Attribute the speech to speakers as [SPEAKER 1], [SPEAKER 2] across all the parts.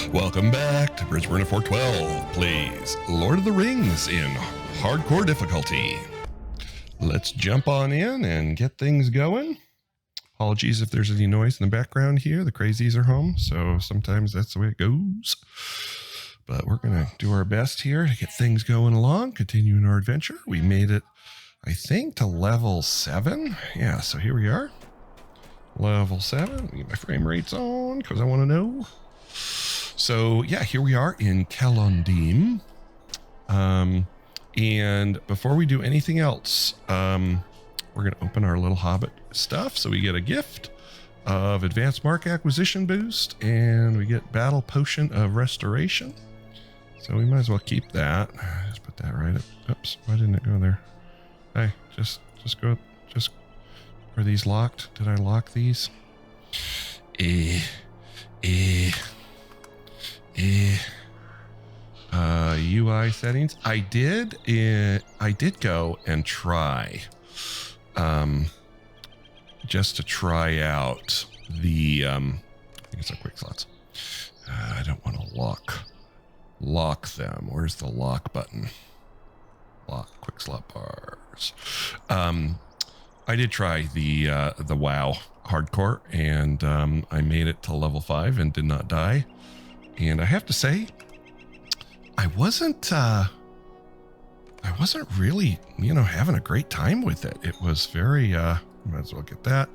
[SPEAKER 1] Welcome back to Bridgeburn 412, plays Lord of the Rings in hardcore difficulty. Let's jump on in and get things going. Apologies if there's any noise in the background here. The crazies are home, so sometimes that's the way it goes. But we're going to do our best here to get things going along, continuing our adventure. We made it, I think, to level 7. Yeah, so here we are. Level 7. Get my frame rates on because I want to know. So yeah, here we are in Celondim. And before we do anything else, we're going to open our little Hobbit stuff. So we get a gift of Advanced Mark Acquisition Boost, and we get Battle Potion of Restoration. So we might as well keep that. Just put that right up. Oops, why didn't it go there? Hey, just go, are these locked? Did I lock these? UI settings. I did go and try, just to try out the, I think it's our quick slots. I don't want to lock them. Where's the lock button? Lock quick slot bars. I did try the WoW hardcore, and I made it to level 5 and did not die. And I have to say, I wasn't really, having a great time with it. It was very, might as well get that.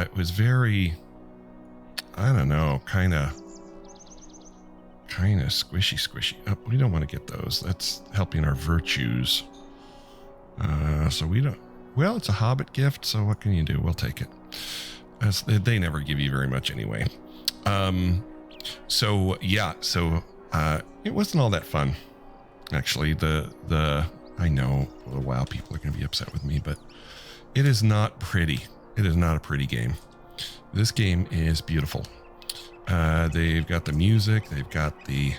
[SPEAKER 1] It was very, I don't know, kind of squishy. Oh, we don't want to get those. That's helping our virtues. So we don't, well, it's a Hobbit gift, so what can you do? We'll take it. They never give you very much anyway. So it wasn't all that fun. Actually, I know the WoW people are going to be upset with me, but it is not pretty. It is not a pretty game. This game is beautiful. They've got the music, they've got the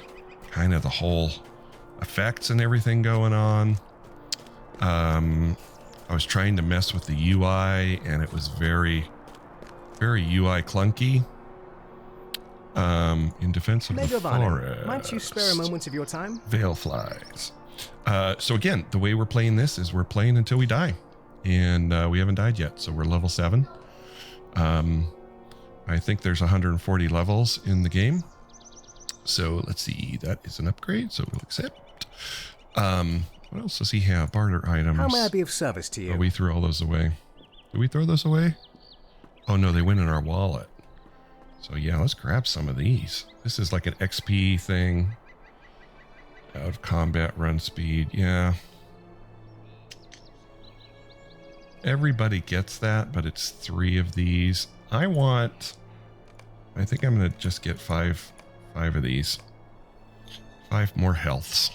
[SPEAKER 1] kind of the whole effects and everything going on. I was trying to mess with the UI, and it was very, very UI clunky. In defense of the forest.
[SPEAKER 2] Might you spare a moment of your time?
[SPEAKER 1] Veil flies. So again, the way we're playing this is we're playing until we die, and we haven't died yet. So we're level 7. I think there's 140 levels in the game. So let's see, that is an upgrade, so we'll accept. What else does he have? Barter items.
[SPEAKER 2] How may I be of service to you?
[SPEAKER 1] Oh, we threw all those away. Did we throw those away? Oh no, they went in our wallet. So yeah, let's grab some of these. This is like an XP thing. Out of combat run speed, yeah. Everybody gets that, but it's 3 of these. I think I'm gonna just get 5 of these. 5 more healths.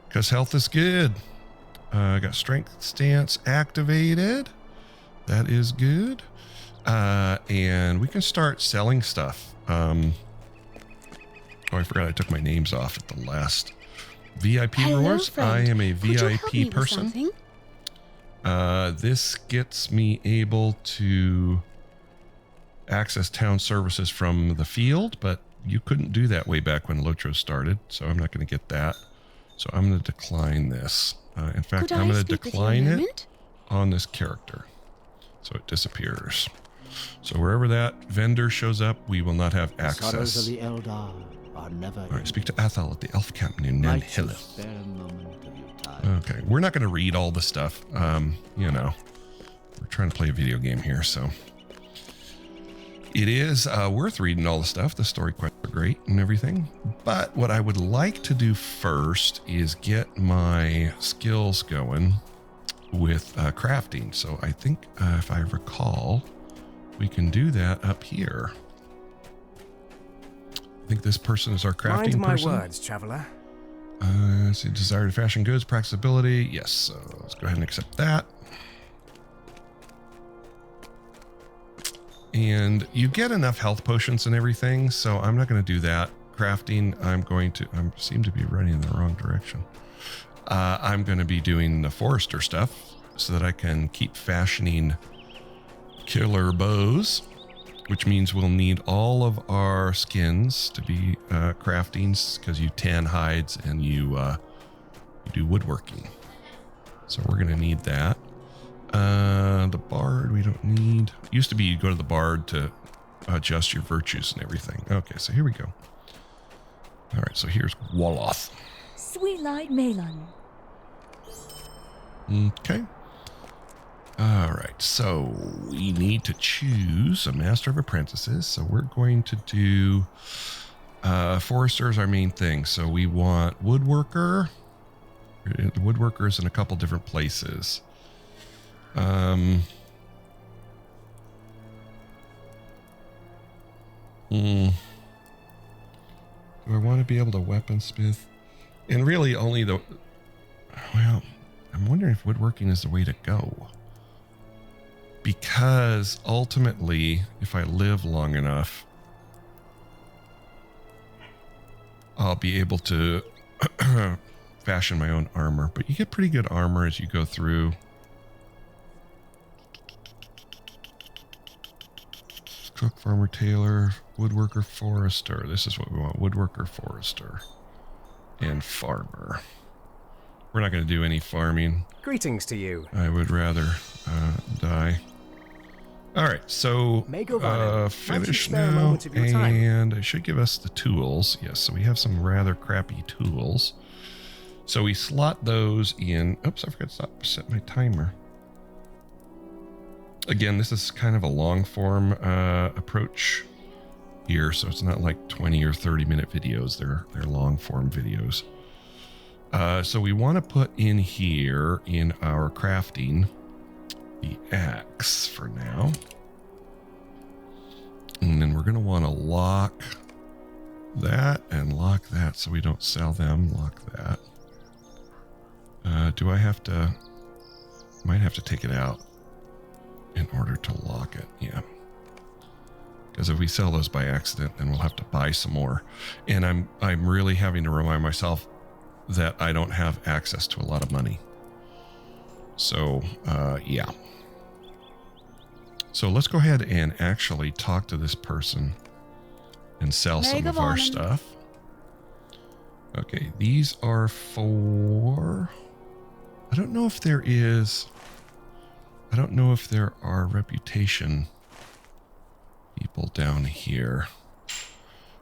[SPEAKER 1] Because health is good. Got strength stance activated. That is good. And we can start selling stuff. Oh, I forgot I took my names off at the last. VIP rewards.
[SPEAKER 3] Friend.
[SPEAKER 1] I am a VIP
[SPEAKER 3] me
[SPEAKER 1] person. This gets me able to access town services from the field, but you couldn't do that way back when Lotro started, so I'm not going to get that. So I'm going to decline this. In fact, I'm going to decline it on this character. So it disappears. So wherever that vendor shows up, we will not have access.
[SPEAKER 4] The sorrows of the Eldar are never.
[SPEAKER 1] All right, speak to Athal at the elf camp near Nanhilleth. Okay, we're not going to read all the stuff. We're trying to play a video game here, so it is worth reading all the stuff. The story quests are great and everything. But what I would like to do first is get my skills going with crafting. So I think if I recall, we can do that up here. I think this person is our crafting person.
[SPEAKER 2] Mind my words, traveler.
[SPEAKER 1] See, desire to fashion goods, practicability. Yes, so let's go ahead and accept that. And you get enough health potions and everything, so I'm not going to do that. Crafting, I seem to be running in the wrong direction. I'm going to be doing the forester stuff so that I can keep fashioning killer bows which means we'll need all of our skins to be craftings, because you tan hides and you do woodworking. So we're going to need that. The bard we don't need. Used to be you go to the bard to adjust your virtues and everything. Okay, so here we go. All right, so here's Woloth.
[SPEAKER 3] Sweet-eyed Malon.
[SPEAKER 1] Okay. All right, so we need to choose a master of apprentices. So we're going to do forester is our main thing. So we want woodworker. The woodworker is in a couple different places. Do I want to be able to weaponsmith? And really only the... Well, I'm wondering if woodworking is the way to go. Because ultimately, if I live long enough, I'll be able to fashion my own armor. But you get pretty good armor as you go through. Cook, farmer, tailor, woodworker, forester. This is what we want. Woodworker, forester, and farmer. We're not going to do any farming.
[SPEAKER 2] Greetings to you.
[SPEAKER 1] I would rather die. All right, so finish now, and it should give us the tools. Yes, so we have some rather crappy tools. So we slot those in. Oops, I forgot to set my timer. Again, this is kind of a long form approach here, so it's not like 20 or 30 minute videos. They're long form videos. So we want to put in here in our crafting the axe for now. And then we're going to want to lock that and lock that so we don't sell them. Lock that. Do I have to... Might have to take it out in order to lock it. Yeah. Because if we sell those by accident, then we'll have to buy some more. And I'm really having to remind myself that I don't have access to a lot of money. So, yeah. So let's go ahead and actually talk to this person and sell some of our stuff. Okay, these are for... I don't know if there are reputation people down here.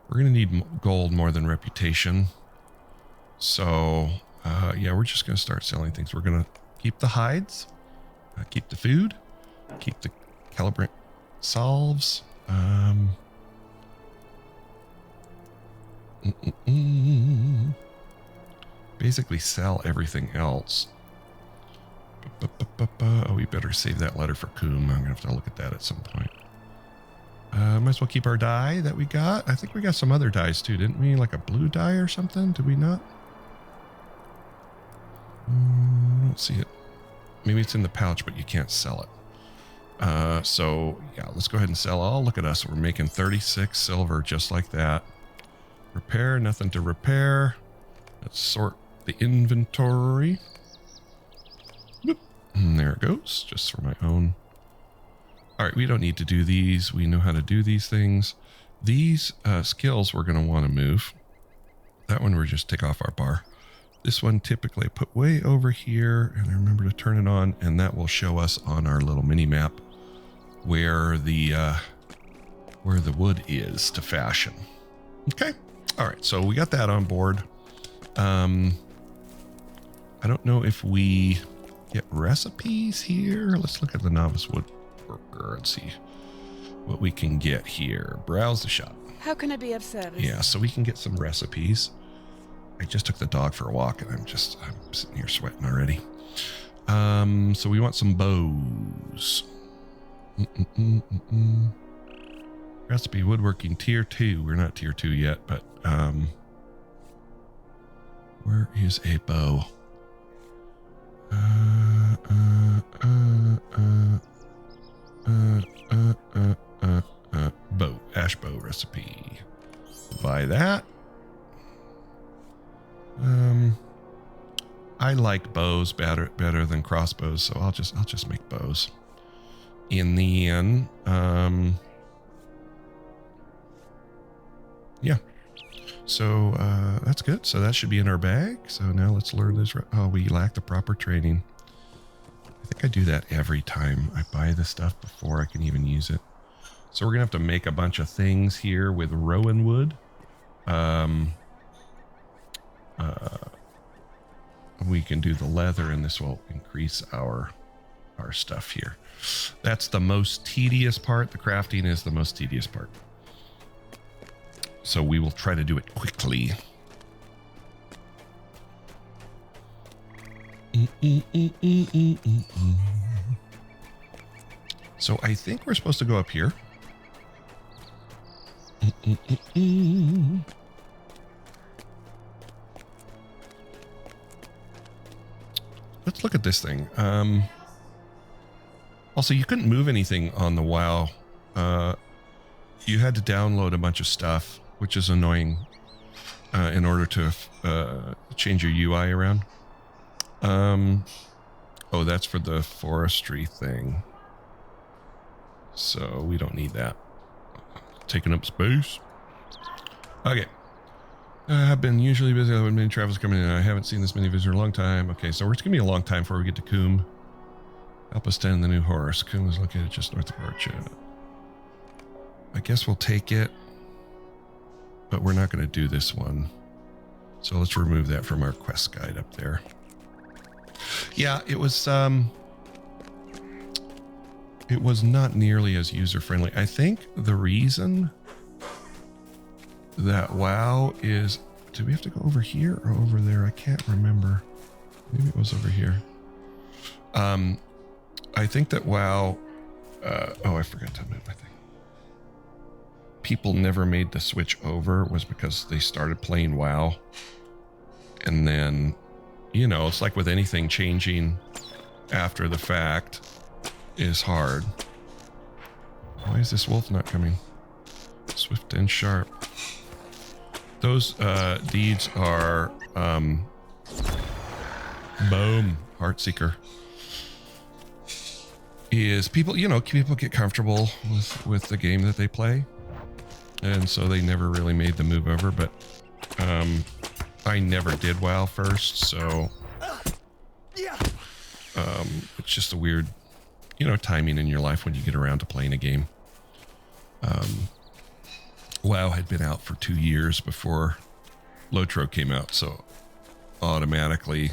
[SPEAKER 1] We're going to need gold more than reputation. So, yeah, we're just going to start selling things. We're going to keep the hides, keep the food, keep the calibrant salves. Basically sell everything else. Oh, we better save that letter for Coom. I'm going to have to look at that at some point. Might as well keep our dye that we got. I think we got some other dyes too, didn't we? Like a blue dye or something? Did we not? I don't see it. Maybe it's in the pouch, but you can't sell it. So yeah, let's go ahead and sell all. Look at us. We're making 36 silver just like that. Repair, nothing to repair. Let's sort the inventory. Boop. And there it goes, just for my own. All right, we don't need to do these. We know how to do these things. These skills we're going to want to move. That one we're just take off our bar. This one typically I put way over here, and I remember to turn it on, and that will show us on our little mini map where the wood is to fashion. Okay. All right, so we got that on board. I don't know if we get recipes here. Let's look at the novice woodworker and see what we can get here. Browse the shop.
[SPEAKER 5] How can I be of service?
[SPEAKER 1] Yeah, so we can get some recipes. I just took the dog for a walk, and I'm sitting here sweating already. So we want some bows. Recipe woodworking tier 2. We're not tier 2 yet, but where is a bow? Bow, ash bow recipe. Buy that. I like bows better than crossbows, so I'll just make bows. In the end, Yeah. So that's good. So that should be in our bag. So now let's learn this. Oh, we lack the proper training. I think I do that every time I buy the stuff before I can even use it. So we're going to have to make a bunch of things here with rowan wood. We can do the leather, and this will increase our stuff here. That's the most tedious part. The crafting is the most tedious part. So we will try to do it quickly. So I think we're supposed to go up here. Let's look at this thing. Also, you couldn't move anything on the WoW. You had to download a bunch of stuff, which is annoying, in order to change your UI around. Oh, that's for the forestry thing. So we don't need that. Taking up space. Okay. I've been usually busy when many travelers coming in. I haven't seen this many visitors in a long time. Okay, so it's going to be a long time before we get to Coombe. Help us tend the new horse. Coombe is located just north of Archa. I guess we'll take it, but we're not going to do this one. So let's remove that from our quest guide up there. Yeah, it was not nearly as user-friendly. I think the reason that WoW is... Do we have to go over here or over there? I can't remember. Maybe it was over here. I think that WoW... oh, I forgot to move my thing. People never made the switch over was because they started playing WoW. And then, you know, it's like with anything, changing after the fact is hard. Why is this wolf not coming? Swift and sharp. Those deeds are boom, Heartseeker. Is people, you know, people get comfortable with the game that they play, and so they never really made the move over. But I never did WoW first, so it's just a weird, you know, timing in your life when you get around to playing a game. WoW had been out for 2 years before Lotro came out, so automatically,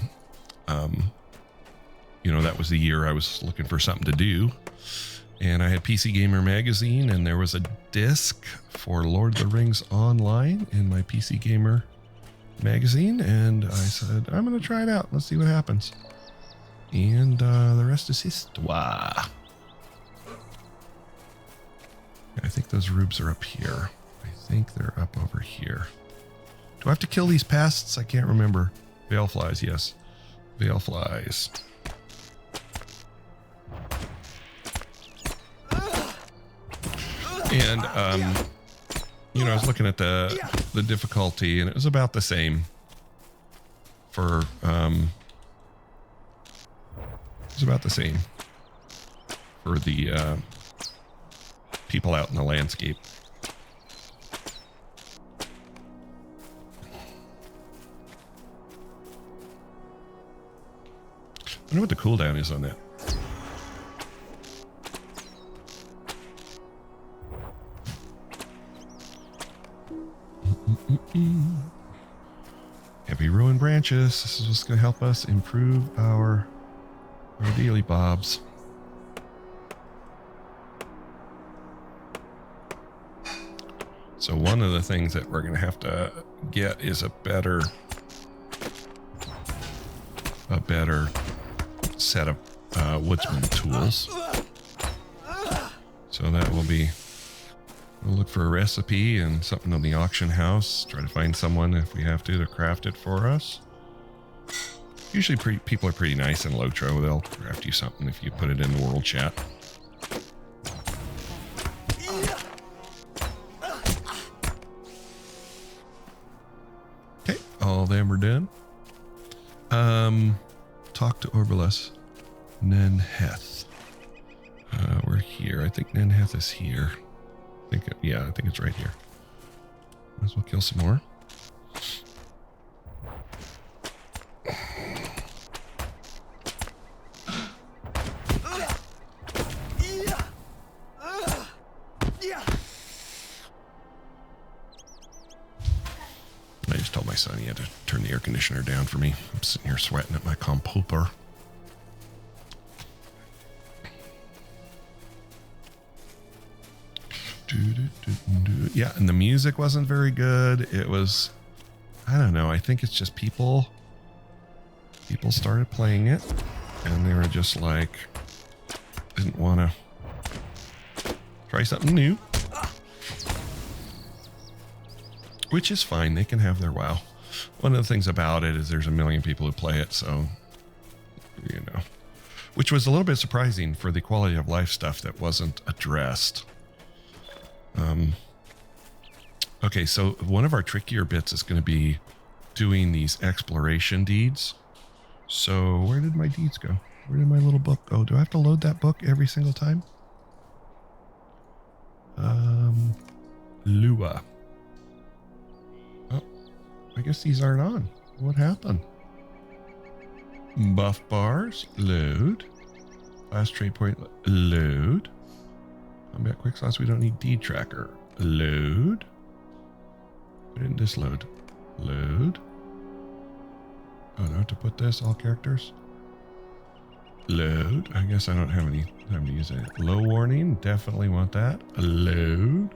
[SPEAKER 1] you know, that was the year I was looking for something to do. And I had PC Gamer magazine, and there was a disc for Lord of the Rings Online in my PC Gamer magazine, and I said, I'm going to try it out. Let's see what happens. And the rest is history. I think those rubes are up here. I think they're up over here. Do I have to kill these pests? I can't remember. Veil flies, yes. Veil flies. And, you know, I was looking at the difficulty, and it was about the same for, it's about the same for the people out in the landscape. I wonder what the cooldown is on that. Heavy ruin branches. This is what's going to help us improve our daily bobs. So one of the things that we're going to have to get is a better set of woodsman tools. So that will be, we'll look for a recipe and something on the auction house. Try to find someone, if we have to craft it for us. Usually people are pretty nice in Lotro. They'll craft you something if you put it in the world chat. Okay, all of them are done. Talk to Orbolas. Nenheth. We're here. I think Nenheth is here. I think it's right here. Might as well kill some more. I just told my son he had to turn the air conditioner down for me. I'm sitting here sweating at my computer. Yeah, and the music wasn't very good. It was, I don't know. I think it's just people started playing it and they were just like, didn't want to try something new. Which is fine. They can have their WoW. One of the things about it is there's a million people who play it, so, you know. Which was a little bit surprising for the quality of life stuff that wasn't addressed. Okay, so one of our trickier bits is going to be doing these exploration deeds. So where did my deeds go? Where did my little book go? Do I have to load that book every single time? Lua. Oh, I guess these aren't on. What happened? Buff bars, load. Last trade point, load. Combat quick slots, we don't need deed tracker. Load. Why didn't this load? Load. Oh, no, to put this, all characters. Load. I guess I don't have any time to use it. Low warning, definitely want that. Load.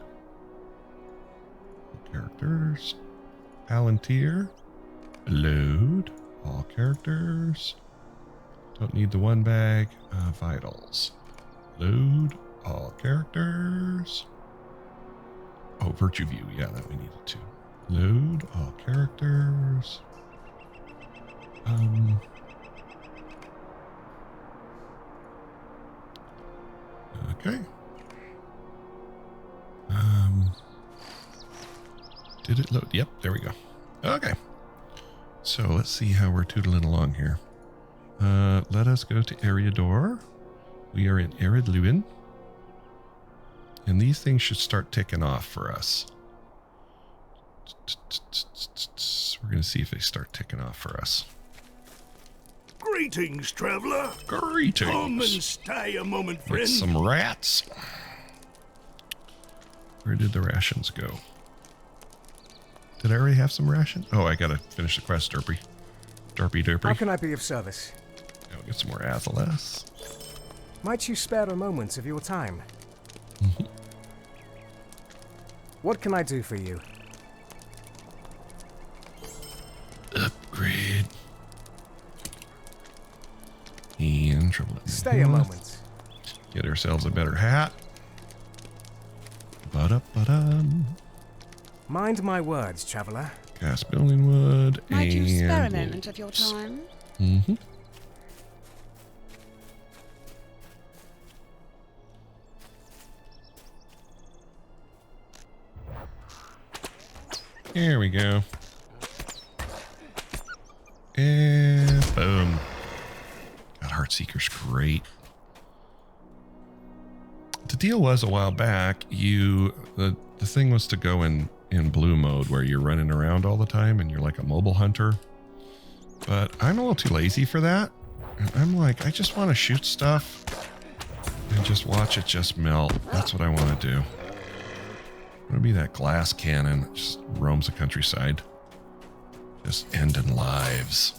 [SPEAKER 1] All characters. Palantir. Load. All characters. Don't need the one bag. Vitals. Load. All characters. Oh, Virtue View. Yeah, that we needed to. Load all characters. Okay. Did it load? Yep, there we go. Okay. So let's see how we're tootling along here. Let us go to Eriador. We are in Eredluin. And these things should start ticking off for us. We're going to see if they start ticking off for us.
[SPEAKER 5] Greetings, traveler.
[SPEAKER 1] Greetings.
[SPEAKER 5] Come and stay a moment, friend.
[SPEAKER 1] With some rats. Where did the rations go? Did I already have some rations? Oh, I got to finish the quest, Derpy. Derpy.
[SPEAKER 2] How can I be of service?
[SPEAKER 1] I'll get some more Athelas.
[SPEAKER 2] Might you spare a moment of your time? What can I do for you?
[SPEAKER 1] Upgrade. And trouble.
[SPEAKER 2] Stay a moment.
[SPEAKER 1] Get ourselves a better hat. Ba-da-ba-dum.
[SPEAKER 2] Mind my words, traveler.
[SPEAKER 1] Cast building wood.
[SPEAKER 6] Might you spare a
[SPEAKER 1] and
[SPEAKER 6] moment of your time?
[SPEAKER 1] Mm-hmm. Here we go. And boom. God, Heartseeker's great. The deal was a while back, the thing was to go in blue mode where you're running around all the time and you're like a mobile hunter. But I'm a little too lazy for that. And I'm like, I just want to shoot stuff and just watch it just melt. That's what I want to do. I'm gonna be that glass cannon that just roams the countryside. Just ending lives.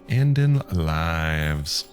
[SPEAKER 1] Ending lives.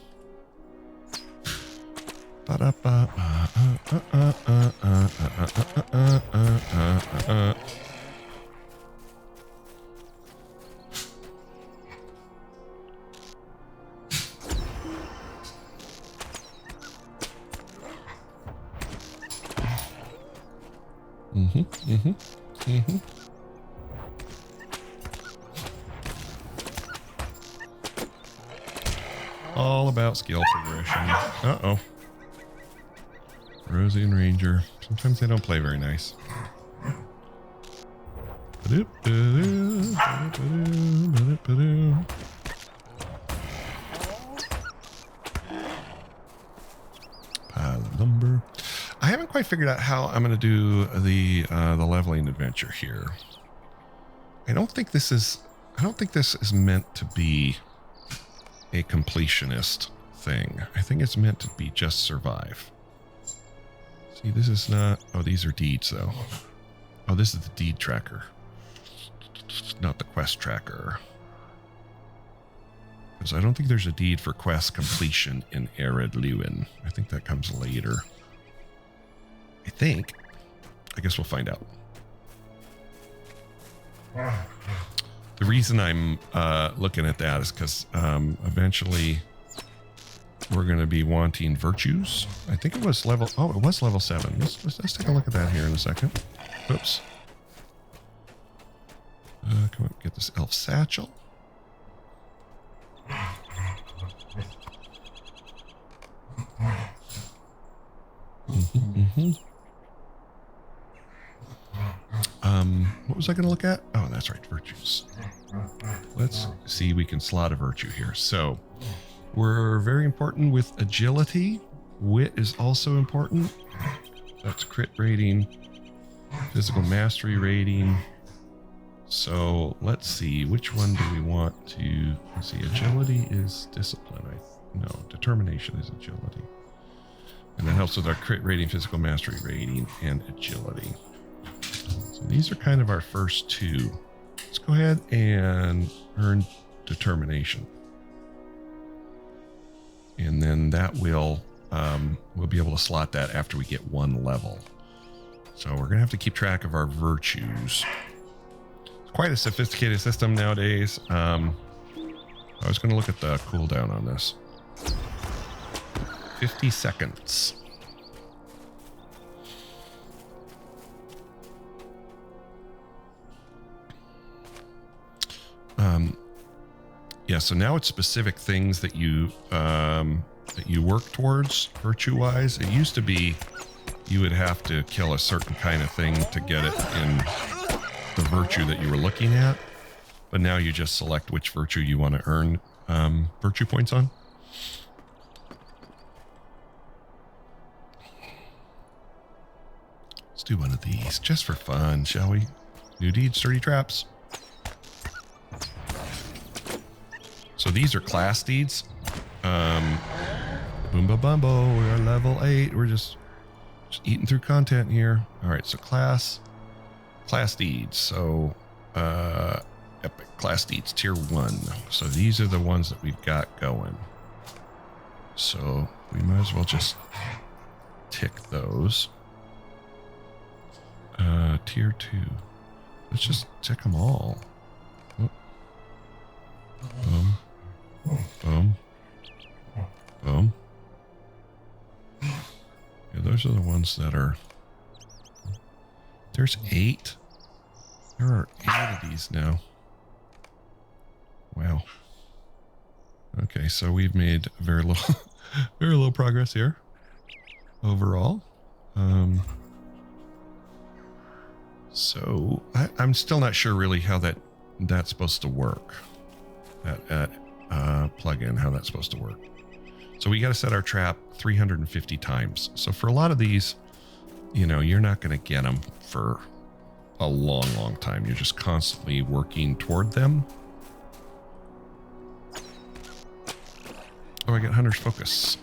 [SPEAKER 1] All about skill progression. Uh-oh. Rosie and Ranger. Sometimes they don't play very nice. lumber. I haven't quite figured out how I'm going to do the leveling adventure here. I don't think this is meant to be a completionist thing. I think it's meant to be just survive. See, this is not... Oh, these are deeds, though. Oh, this is the deed tracker. Not the quest tracker. Because I don't think there's a deed for quest completion in Ered Luin. I think that comes later. I think. I guess we'll find out. The reason I'm looking at that is because eventually we're going to be wanting virtues. I think it was level... Oh, it was level 7. Let's take a look at that here in a second. Oops. Come on, get this elf satchel. What was I going to look at? Oh, that's right, virtues. Let's see, we can slot a virtue here. So, we're very important with agility. Wit is also important. That's crit rating, physical mastery rating. So, let's see, which one do we want to... Let's see, agility is discipline. No, determination is agility. And that helps with our crit rating, physical mastery rating, and agility. So these are kind of our first two. Let's go ahead and earn determination. And then that will, we'll be able to slot that after we get one level. So we're going to have to keep track of our virtues. It's quite a sophisticated system nowadays. I was going to look at the cooldown on this. 50 seconds. Yeah, so now it's specific things that you work towards virtue-wise. It used to be you would have to kill a certain kind of thing to get it in the virtue that you were looking at, but now you just select which virtue you want to earn virtue points on. Let's do one of these just for fun, shall we? New deed, sturdy traps. So these are class deeds. Boomba Bumbo, we're level 8. We're just eating through content here. All right, so class deeds. So epic class deeds tier 1. So these are the ones that we've got going. So we might as well just tick those. Tier 2. Let's just tick them all. Oh. Boom. Boom. Boom. Yeah, those are the ones that are... There's 8. There are 8 of these now. Wow. Okay, so we've made very little progress here overall. So I'm still not sure really how that's supposed to work. That plugin, how that's supposed to work. So we got to set our trap 350 times. So for a lot of these, you know, you're not going to get them for a long time. You're just constantly working toward them. Oh, I got Hunter's Focus.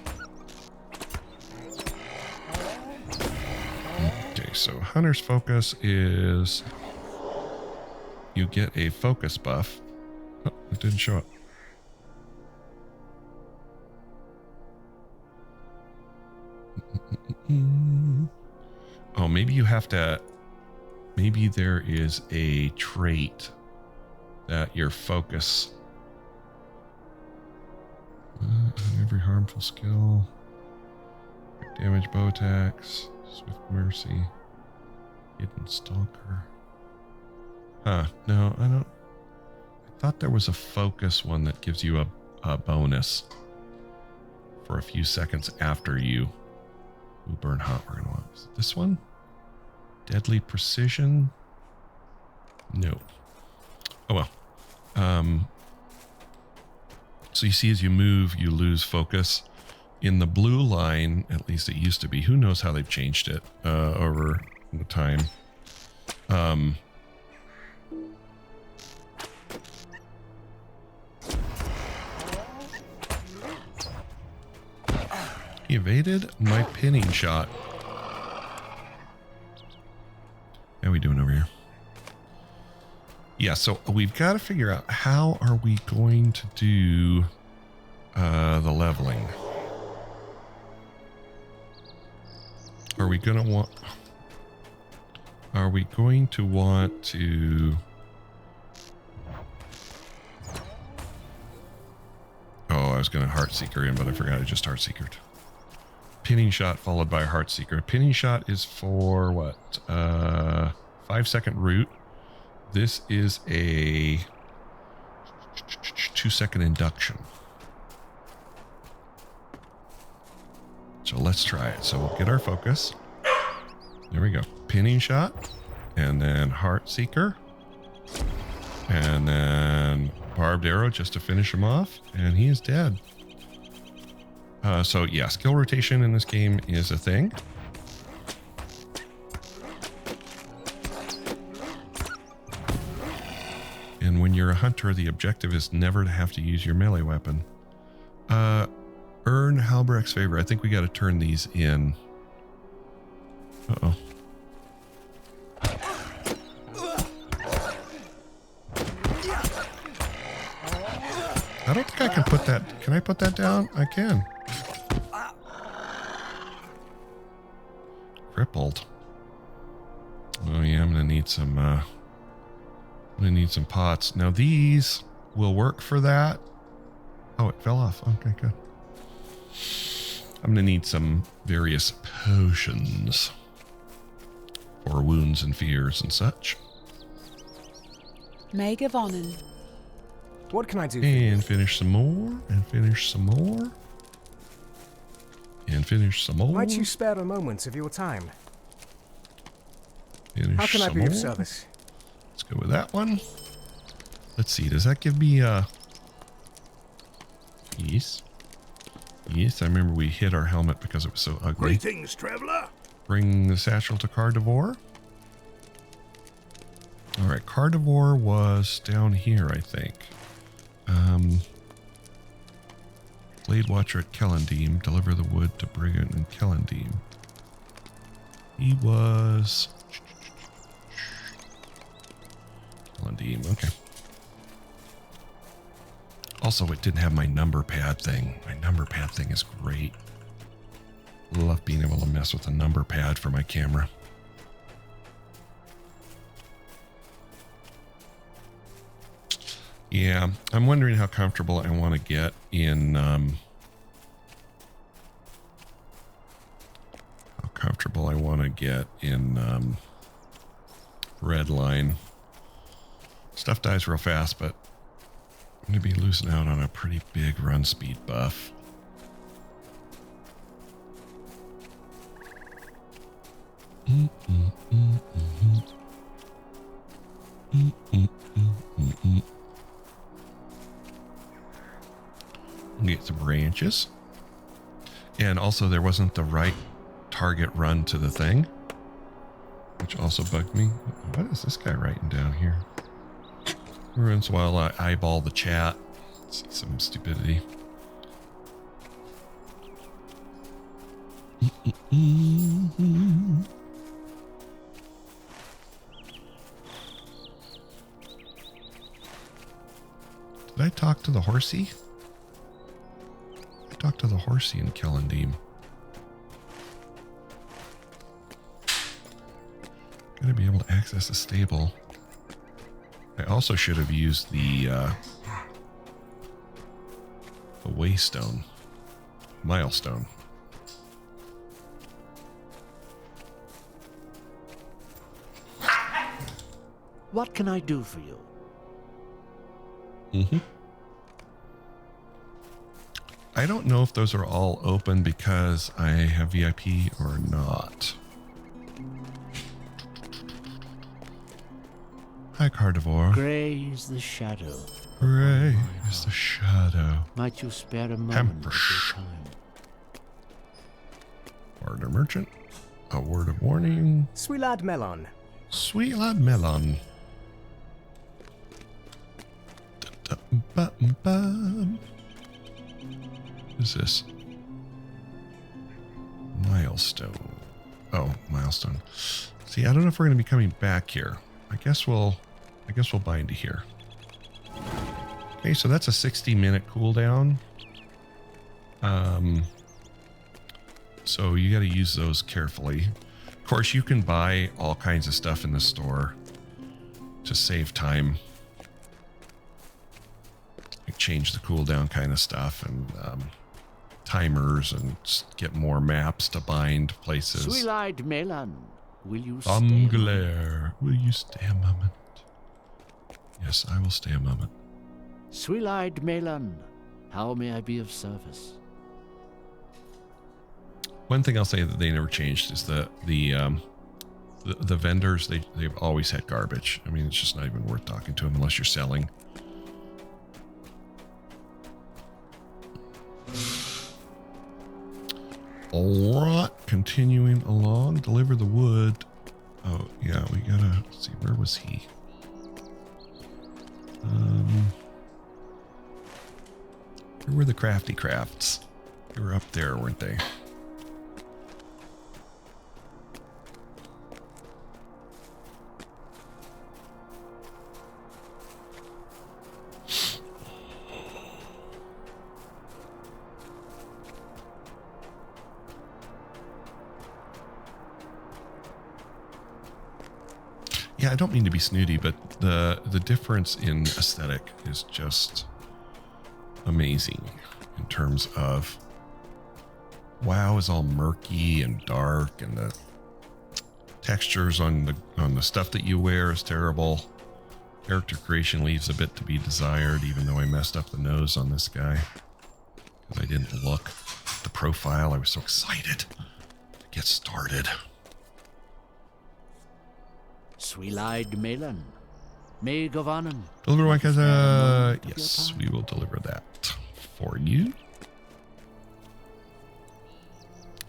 [SPEAKER 1] Okay, so Hunter's Focus is you get a focus buff. Oh, it didn't show up. Oh, maybe you have to... Maybe there is a trait that your focus... every harmful skill... Damage bow attacks... Swift Mercy... Hidden Stalker... Huh, no, I don't... I thought there was a focus one that gives you a bonus for a few seconds after you... Ooh, burn hot, we're gonna want... Is it this one? Deadly Precision? No. Oh well. So you see as you move, you lose focus. in the blue line, at least it used to be. Who knows how they've changed it over the time. He evaded my pinning shot. How are we doing over here? Yeah, so we've got to figure out how are we going to do the leveling. Are we going to want to Oh, I was going to Heartseeker in, but I forgot I just Heartseekered. Pinning shot followed by Heartseeker. Pinning shot is for what? 5-second root. This is a 2-second induction. So let's try it. So we'll get our focus. There we go. Pinning shot. And then Heartseeker. And then barbed arrow just to finish him off. And he is dead. So yeah, skill rotation in this game is a thing. And when you're a hunter, the objective is never to have to use your melee weapon. Earn Halbrecht's favor. I think we got to turn these in. Uh-oh. I don't think I can put that. Can I put that down? I can. Crippled. Oh yeah, I'm gonna need some. I'm gonna need some pots. Now these will work for that. Oh, it fell off. Okay, good. I'm gonna need some various potions for wounds and fears and such.
[SPEAKER 6] Megavonnen.
[SPEAKER 2] What can I do for you?
[SPEAKER 1] And finish some more. And finish some more. And finish some more.
[SPEAKER 2] Might you spare a moment of your time?
[SPEAKER 1] Finish
[SPEAKER 2] How can I
[SPEAKER 1] some
[SPEAKER 2] be of
[SPEAKER 1] more.
[SPEAKER 2] service?
[SPEAKER 1] Let's go with that one. Let's see. Does that give me Yes. Yes, I remember we hit our helmet because it was so ugly.
[SPEAKER 5] Greetings, traveler.
[SPEAKER 1] Bring the satchel to Cardivore. All right, Cardivore was down here, I think. Blade Watcher at Kellendeem. Deliver the wood to Brigand and Kellendeem. He was... Kellendeem, okay. Also, it didn't have my number pad thing. My number pad thing is great. Love being able to mess with a number pad for my camera. Yeah, I'm wondering how comfortable I want to get in Redline. Stuff dies real fast, but I'm going to be losing out on a pretty big run speed buff. Get the branches. And also there wasn't the right target run to the thing, which also bugged me. What is this guy writing down here? Every once in a while I eyeball the chat. See some stupidity. Did I talk to the horsey? I talked to the horsey in Kellendeem. Gotta be able to access the stable. I also should have used the waystone. Milestone.
[SPEAKER 4] What can I do for you?
[SPEAKER 1] Mm-hmm. I don't know if those are all open because I have VIP or not. Hi, Cardivore.
[SPEAKER 4] Grey is the shadow.
[SPEAKER 1] Gray is the shadow.
[SPEAKER 4] Might you spare a moment of your
[SPEAKER 1] Hampersh.
[SPEAKER 4] time?
[SPEAKER 1] Order merchant. A word of warning.
[SPEAKER 2] Sweet lad Melon.
[SPEAKER 1] Sweet lad melon. What is this? Milestone. Oh, milestone. See, I don't know if we're going to be coming back here. I guess we'll bind to here. Okay, so that's a 60-minute cooldown. So you got to use those carefully. Of course, you can buy all kinds of stuff in the store to save time. Like change the cooldown kind of stuff and timers and get more maps to bind places.
[SPEAKER 4] Sweet-eyed Melon, will you stay?
[SPEAKER 1] Glare, will you stay a moment? Yes, I will stay a moment.
[SPEAKER 4] Sweet-eyed Melon, how may I be of service?
[SPEAKER 1] One thing I'll say that they never changed is the vendors. They've always had garbage. I mean, it's just not even worth talking to them unless you're selling. All right, continuing along. Deliver the wood. Oh yeah, we gotta see, where was he? Where were the crafty crafts? They were up there, weren't they? Yeah, I don't mean to be snooty, but the difference in aesthetic is just amazing in terms of WoW is all murky and dark, and the textures on the stuff that you wear is terrible. Character creation leaves a bit to be desired, even though I messed up the nose on this guy because I didn't look at the profile. I was so excited to get started.
[SPEAKER 4] Sweet-eyed Melon, may Govanen.
[SPEAKER 1] Deliver my casa. Yes, we will deliver that for you.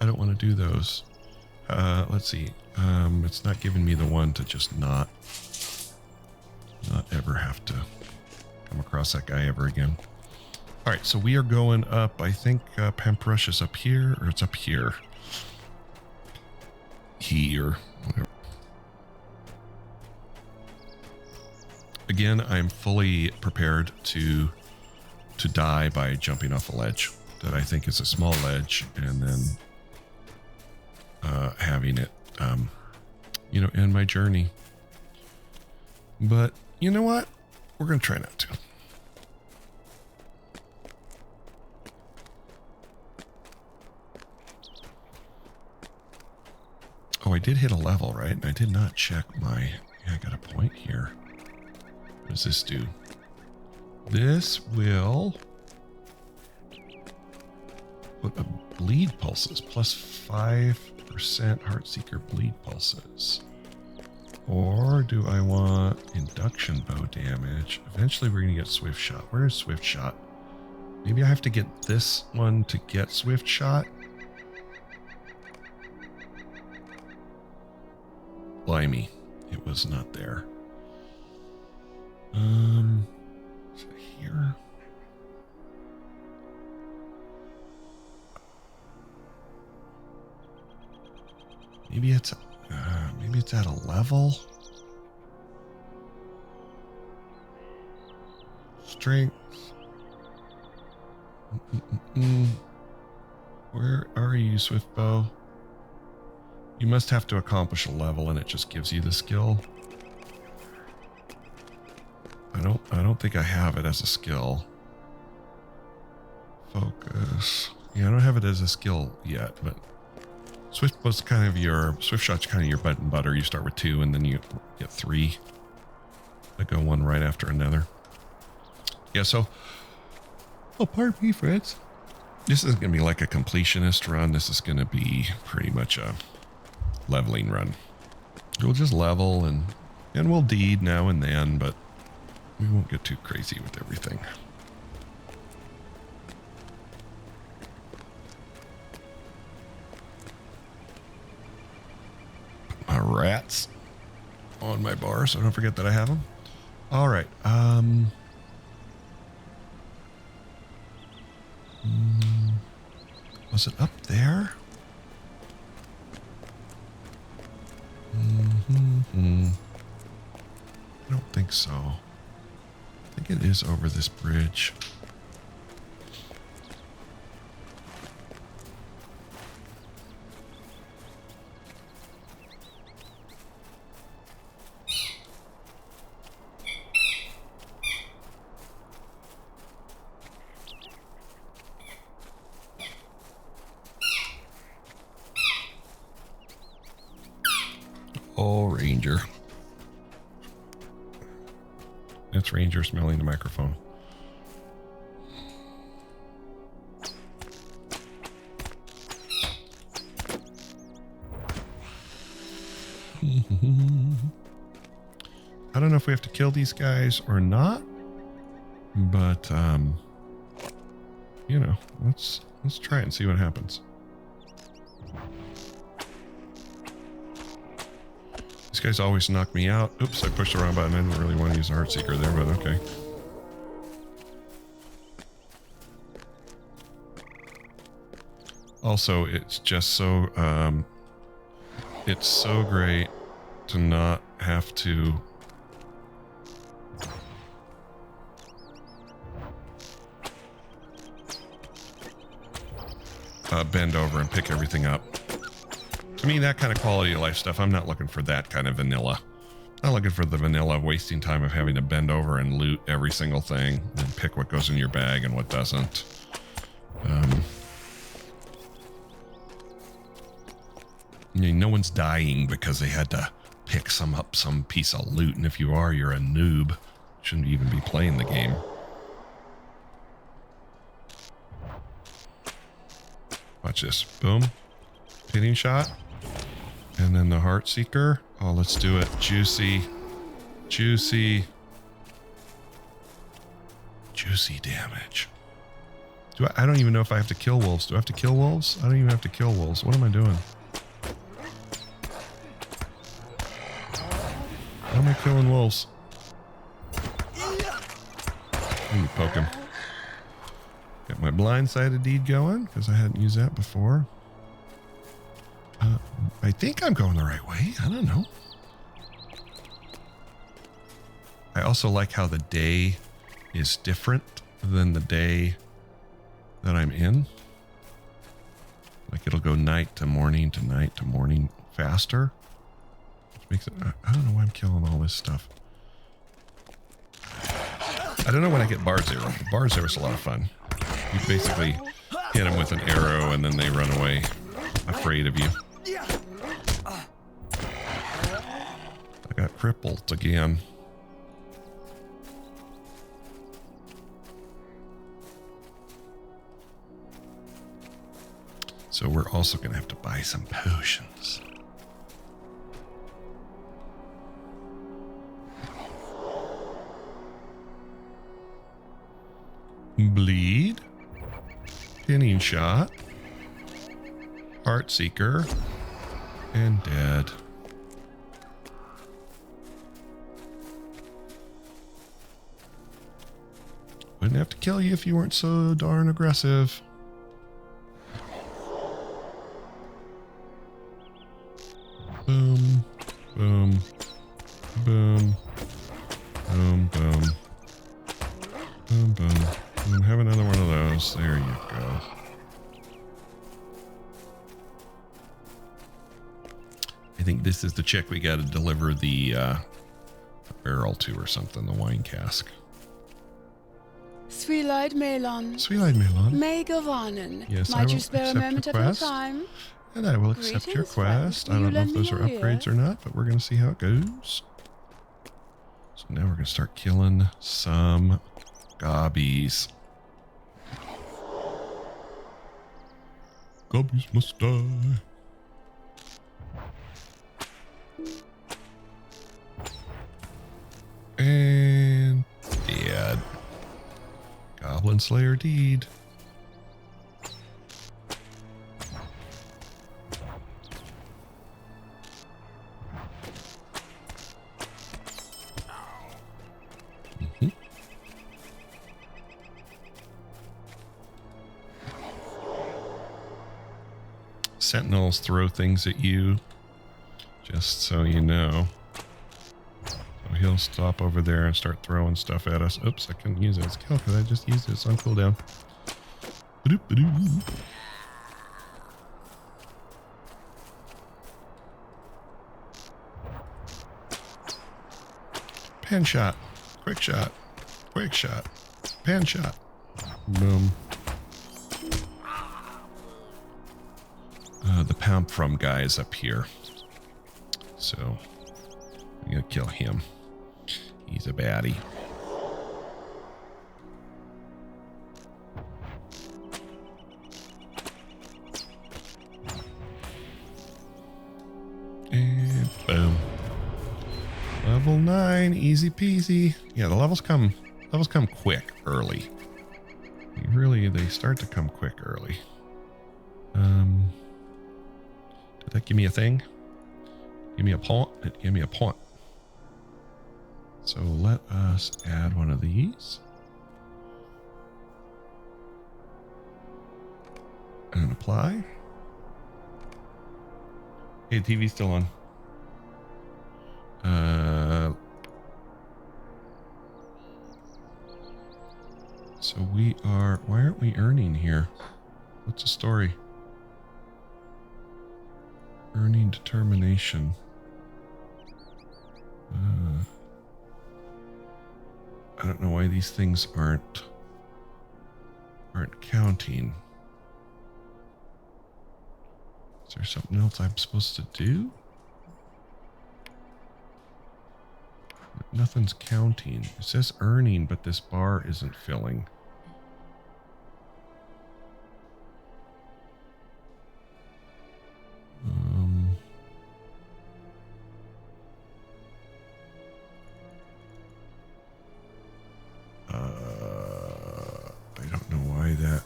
[SPEAKER 1] I don't want to do those. Let's see. It's not giving me the one to just not ever have to come across that guy ever again. All right, so we are going up. I think Pamprush is up here, or it's up here. Here, whatever. Again, I'm fully prepared to die by jumping off a ledge that I think is a small ledge, and then having it, end my journey. But you know what? We're going to try not to. Oh, I did hit a level, right? And I did not check my... Yeah, I got a point here. What does this do? This will put a bleed pulses, plus 5% Heartseeker bleed pulses. Or do I want induction bow damage? Eventually we're going to get Swift Shot. Where is Swift Shot? Maybe I have to get this one to get Swift Shot? Blimey, it was not there. Is it here? Maybe it's at a level. Strength. Where are you, Swiftbow? You must have to accomplish a level, and it just gives you the skill. I don't think I have it as a skill. Focus. Yeah, I don't have it as a skill yet, but Swift Shot's kind of your bread and butter. You start with 2 and then you get 3. I go one right after another. Yeah, so pardon me, friends. This isn't gonna be like a completionist run. This is gonna be pretty much a leveling run. We'll just level and we'll deed now and then, but we won't get too crazy with everything. rats on my bar, so don't forget that I have them. All right. Was it up there? I don't think so. I think it is over this bridge. Oh, Ranger. That's Ranger smelling the microphone. I don't know if we have to kill these guys or not, but you know, let's try it and see what happens. These guys always knock me out. Oops, I pushed the wrong button. I didn't really want to use the Heartseeker there, but okay. Also, it's just so it's so great to not have to bend over and pick everything up. To me, that kind of quality of life stuff, I'm not looking for that kind of vanilla. I'm not looking for the vanilla wasting time of having to bend over and loot every single thing and pick what goes in your bag and what doesn't. I mean, no one's dying because they had to pick some piece of loot, and if you are, you're a noob. Shouldn't even be playing the game. Watch this. Boom. Pinning shot. And then the Heartseeker. Oh, let's do it. Juicy. Juicy. Juicy damage. I don't even know if I have to kill wolves. Do I have to kill wolves? I don't even have to kill wolves. What am I doing? How am I killing wolves? Let me poke him. Got my blindsided deed going because I hadn't used that before. I think I'm going the right way. I don't know. I also like how the day is different than the day that I'm in. Like it'll go night to morning to night to morning faster. Which makes it, I don't know why I'm killing all this stuff. I don't know when I get Bar Zero. Bar Zero is a lot of fun. You basically hit them with an arrow and then they run away afraid of you. I got crippled again. So we're also going to have to buy some potions. Bleed. Pinning shot. Heartseeker. And dead. Wouldn't have to kill you if you weren't so darn aggressive. Boom, boom, boom, boom, boom, boom, boom, boom. Have another one of those. There you go. I think this is the chick we got to deliver the barrel to or something, the wine cask.
[SPEAKER 6] Sweet-eyed Melon.
[SPEAKER 1] Sweet-eyed Melon.
[SPEAKER 6] May Gavanen.
[SPEAKER 1] Yes, I
[SPEAKER 6] Might
[SPEAKER 1] will
[SPEAKER 6] you spare a
[SPEAKER 1] accept
[SPEAKER 6] moment
[SPEAKER 1] your
[SPEAKER 6] of your
[SPEAKER 1] quest.
[SPEAKER 6] time?
[SPEAKER 1] And I will accept your
[SPEAKER 6] Greetings, friend.
[SPEAKER 1] quest.
[SPEAKER 6] Will
[SPEAKER 1] I
[SPEAKER 6] you
[SPEAKER 1] don't know if
[SPEAKER 6] lend
[SPEAKER 1] those
[SPEAKER 6] me
[SPEAKER 1] are
[SPEAKER 6] your
[SPEAKER 1] upgrades
[SPEAKER 6] ear?
[SPEAKER 1] or not, but we're going to see how it goes. So now we're going to start killing some gobbies. Gobbies must die. And dead. Goblin Slayer deed. sentinels throw things at you, just so you know. So he'll stop over there and start throwing stuff at us. Oops, I couldn't use it as kill because I just used it. It's on cooldown. Ba-doop-ba-doo. Pan shot, quick shot, quick shot, pan shot. Boom. The Pound From guy is up here. So, I'm gonna kill him. He's a baddie. And boom. Level 9, easy peasy. Yeah, the levels come quick early. They start to come quick early. Did that give me a thing? Give me a point. It gave me a point. So let us add one of these. And apply. Hey, the TV's still on. So we are, why aren't we earning here? What's the story? Earning determination. I don't know why these things aren't counting. Is there something else I'm supposed to do? Nothing's counting. It says earning, but this bar isn't filling. I don't know why that.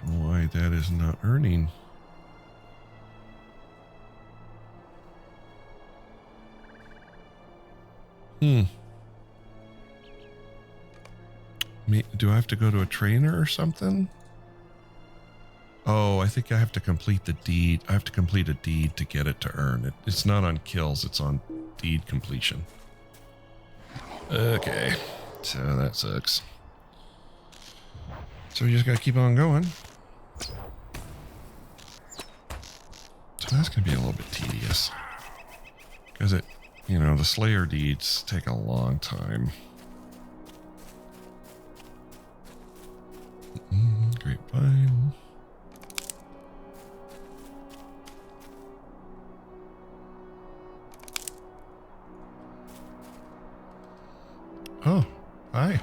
[SPEAKER 1] I don't know why that is not earning. Do I have to go to a trainer or something? Oh, I think I have to complete the deed. I have to complete a deed to get it to earn it. It's not on kills, it's on deed completion. Okay, so that sucks. So we just gotta keep on going. So that's gonna be a little bit tedious. Because the Slayer deeds take a long time. Grapevine. Oh, hi.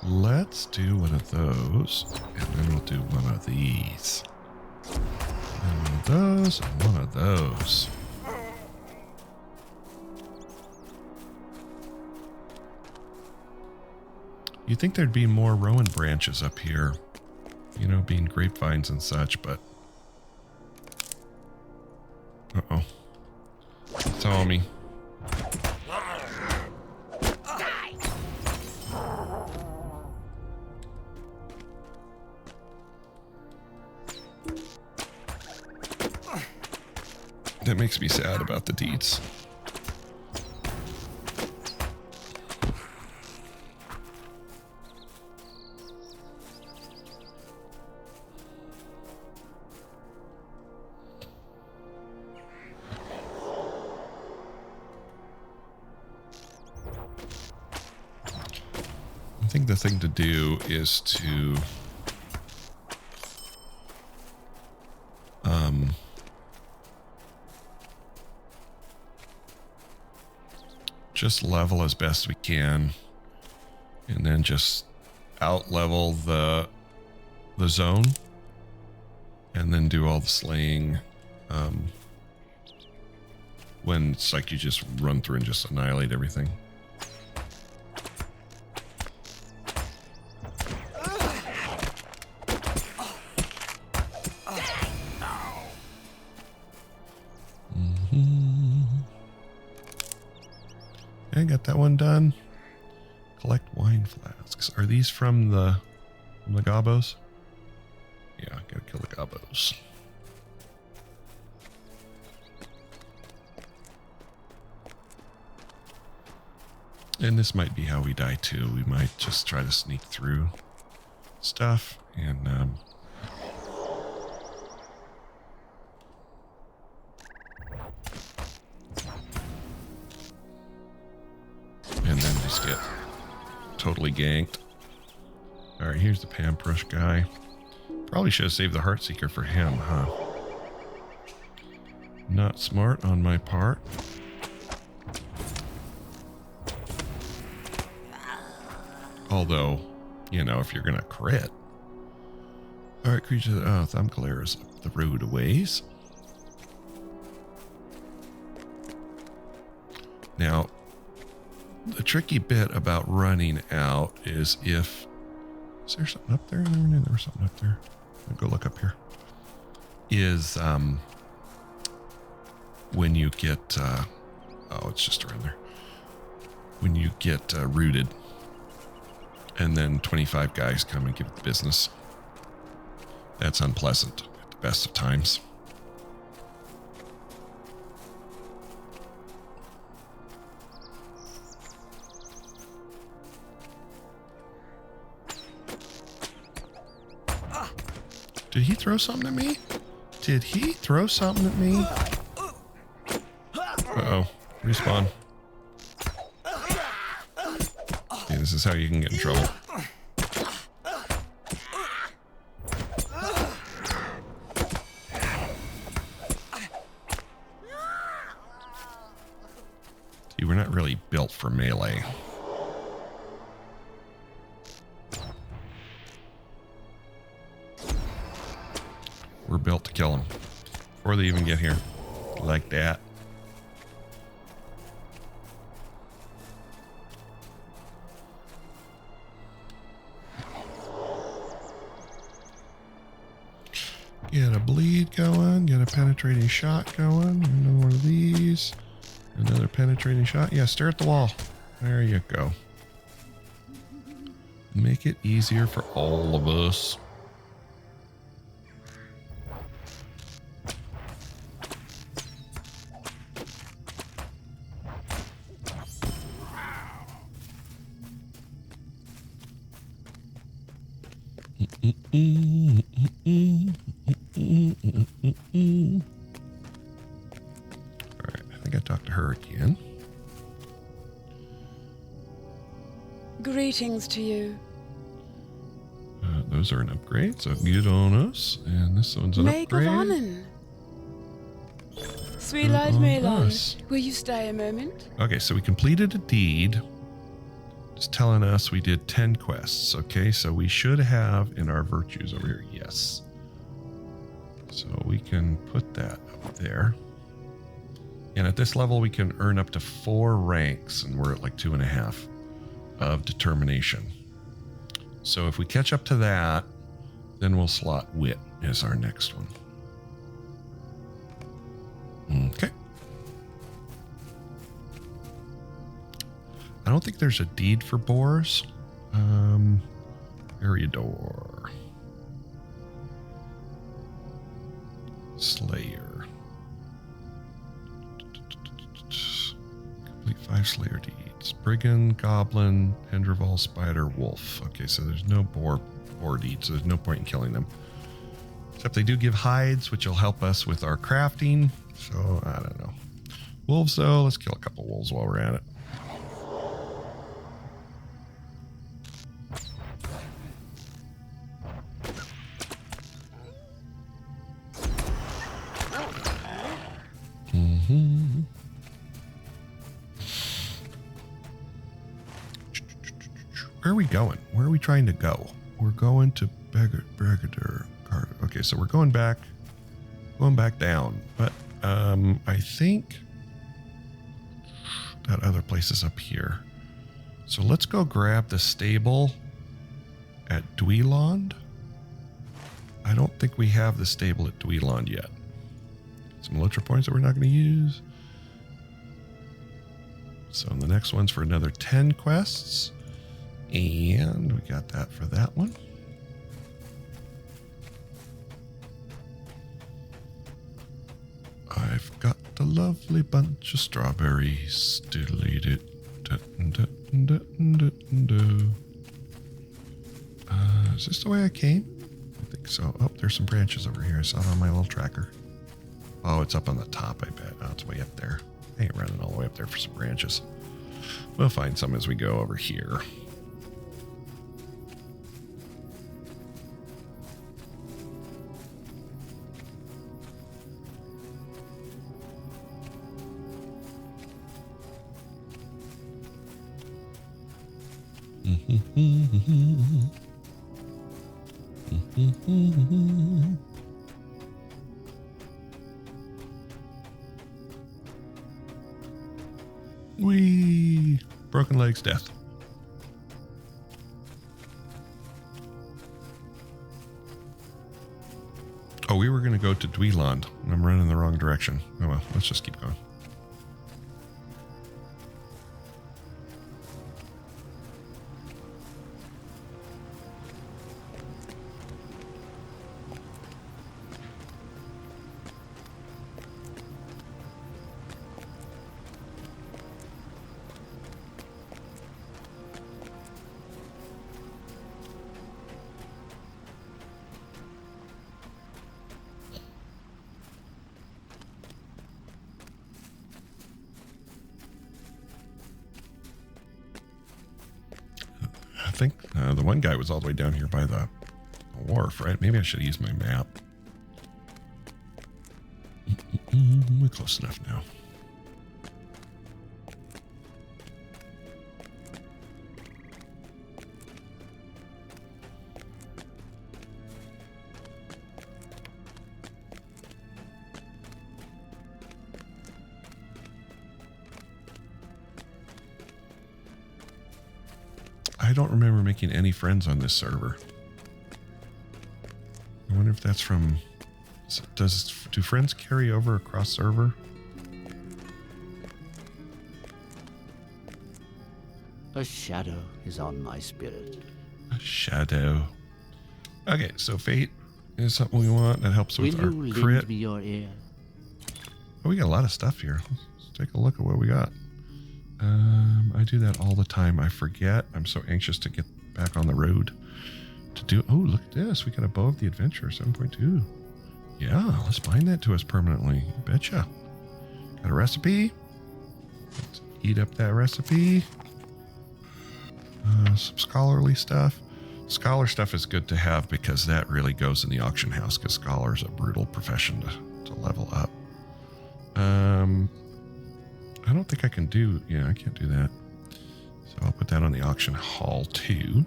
[SPEAKER 1] Let's do one of those, and then we'll do one of these. And one of those, and one of those. You'd think there'd be more rowan branches up here, being grapevines and such, but... Uh-oh. Saw me. That makes me sad about the deeds. I think the thing to do is to just level as best we can, and then just out level the zone, and then do all the slaying when it's like you just run through and just annihilate everything. I got that one done. Collect wine flasks. Are these from the Gobos? Yeah. Bravos. And this might be how we die too. We might just try to sneak through stuff and then just get totally ganked. Alright, here's the Pamprush guy. Probably should have saved the Heartseeker for him, huh? Not smart on my part. Although, you know, if you're gonna crit. Alright, creature. Oh, Thumbglare is up the road a ways. Now, the tricky bit about running out is if... Is there something up there? I never knew there was something up there. I'll go look up here. Is, when you get, oh, it's just around there. When you get rooted, and then 25 guys come and give it the business. That's unpleasant at the best of times. Did he throw something at me? Did he throw something at me? Uh-oh. Respawn. Okay, this is how you can get in trouble. See, we're not really built for melee. We're built to kill them before they even get here. Like that. Get a bleed going. Get a penetrating shot going. Another one of these. Another penetrating shot. Yeah, stare at the wall. There you go. Make it easier for all of us. Alright, I think I talked to her again.
[SPEAKER 6] Greetings to you.
[SPEAKER 1] Those are an upgrade, so good on us. And this one's an
[SPEAKER 6] Make of
[SPEAKER 1] upgrade.
[SPEAKER 6] Onan. Sweet
[SPEAKER 1] Good
[SPEAKER 6] Light
[SPEAKER 1] on
[SPEAKER 6] Melon,
[SPEAKER 1] us.
[SPEAKER 6] will you stay a moment?
[SPEAKER 1] Okay, so we completed a deed. It's telling us we did 10 quests. Okay, so we should have in our virtues over here. Yes. So we can put that up there. And at this level, we can earn up to 4 ranks, and we're at like 2.5 of determination. So if we catch up to that, then we'll slot wit as our next one. Okay. I don't think there's a deed for boars. Eriador. Slayer. Complete 5 Slayer deeds. Brigand, Goblin, Hendrival, Spider, Wolf. Okay, so there's no boar deeds, so there's no point in killing them. Except they do give hides, which will help us with our crafting. So, I don't know. Wolves, though, let's kill a couple wolves while we're at it. Where are we going? Where are we trying to go? We're going to Brigadir. Okay, so we're going back down. But I think that other place is up here. So let's go grab the stable at Dweland. I don't think we have the stable at Dweland yet. Some Elotra points that we're not going to use. So the next one's for another 10 quests. And we got that for that one. I've got a lovely bunch of strawberries. Is this the way I came? I think so. Oh, there's some branches over here. I saw it on my little tracker. Oh, it's up on the top, I bet. Oh, it's way up there. I ain't running all the way up there for some branches. We'll find some as we go over here. Whee! Broken legs, death. Oh, we were going to go to Dweeland, and I'm running in the wrong direction. Oh well, let's just keep going. I think the one guy was all the way down here by the wharf, right? Maybe I should use my map. We're close enough now. I don't remember making any friends on this server. I wonder if that's from... Do friends carry over across server?
[SPEAKER 4] A shadow is on my spirit.
[SPEAKER 1] A shadow. Okay, so fate is something we want. That helps with
[SPEAKER 4] Will
[SPEAKER 1] our
[SPEAKER 4] you
[SPEAKER 1] crit.
[SPEAKER 4] lend me your ear?
[SPEAKER 1] Oh, we got a lot of stuff here. Let's take a look at what we got. I do that all the time. I forget. I'm so anxious to get back on the road to do. Oh, look at this. We got a Bow of the Adventure 7.2. Yeah, let's bind that to us permanently. You betcha. Got a recipe. Let's eat up that recipe. Some scholarly stuff. Scholar stuff is good to have because that really goes in the auction house because scholar is a brutal profession to level up. I don't think I can do... Yeah, I can't do that. So I'll put that on the auction hall too.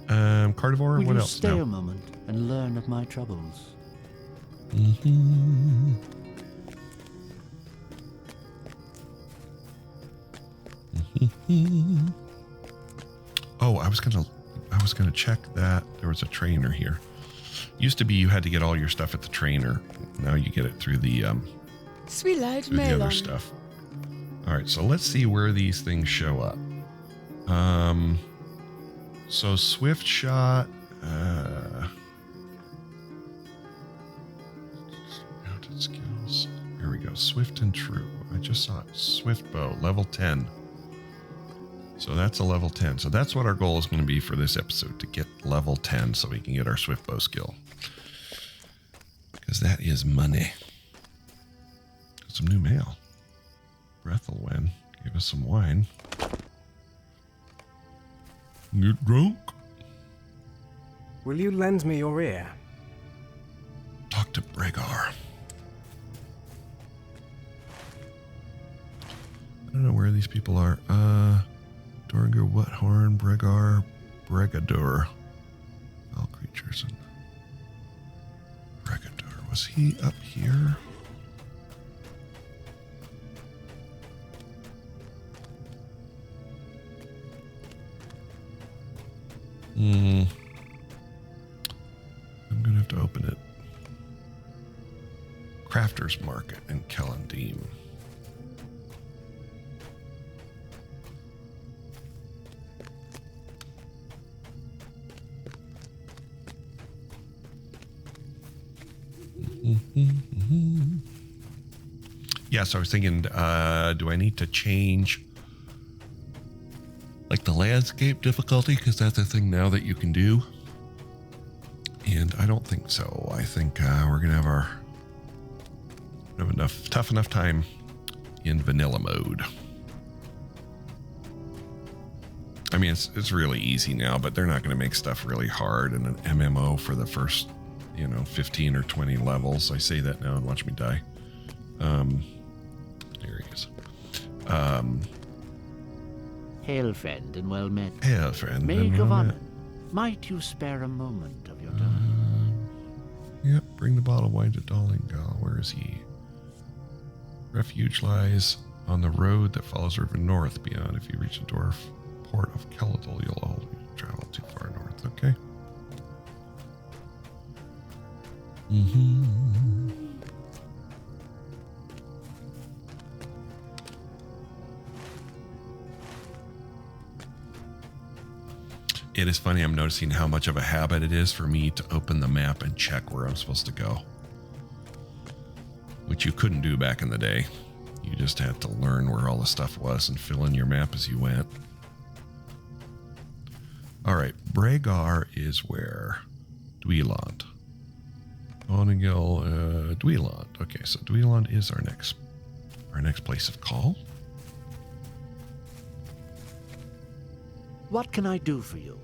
[SPEAKER 1] Carnivore,
[SPEAKER 4] Will
[SPEAKER 1] what
[SPEAKER 4] you
[SPEAKER 1] else?
[SPEAKER 4] stay
[SPEAKER 1] No.
[SPEAKER 4] a moment and learn of my troubles?
[SPEAKER 1] Oh, I was gonna check that there was a trainer here. Used to be you had to get all your stuff at the trainer. Now you get it through the
[SPEAKER 6] Sweet-eyed
[SPEAKER 1] through the other
[SPEAKER 6] melon.
[SPEAKER 1] stuff. All right, so let's see where these things show up. So swift shot. Mounted skills. Here we go. Swift and true. I just saw it. Swift bow, level 10. So that's a level 10. So that's what our goal is going to be for this episode, to get level 10 so we can get our swift bow skill. Because that is money. Got some new mail. Breathelwen gave us some wine. Get drunk.
[SPEAKER 2] Will you lend me your ear?
[SPEAKER 1] Talk to Bregar. I don't know where these people are. Doringer, Wethorn, Bregar, Bregadur. All creatures and Bregadur. Was he up here? I'm gonna have to open it. Crafters Market in Kellandeem. Yeah, so I was thinking, do I need to change like the landscape difficulty? Because that's a thing now that you can do. And I don't think so. I think we're going to have tough enough time in vanilla mode. I mean, it's really easy now, but they're not going to make stuff really hard in an MMO for the first, 15 or 20 levels. I say that now and watch me die. There he is.
[SPEAKER 4] Hail, friend, and well met.
[SPEAKER 1] Yeah, friend.
[SPEAKER 4] Maid Gavanna, might you spare a moment of your time?
[SPEAKER 1] Yep, bring the bottle of wine to Dolingal. Where is he? Refuge lies on the road that follows river north beyond. If you reach the dwarf port of Keladol, you'll always travel too far north. Okay. It is funny, I'm noticing how much of a habit it is for me to open the map and check where I'm supposed to go. Which you couldn't do back in the day. You just had to learn where all the stuff was and fill in your map as you went. Alright, Bragar is where? Dweland. Onigil, Dweland. Okay, so Dweland is our next place of call.
[SPEAKER 4] What can I do for you?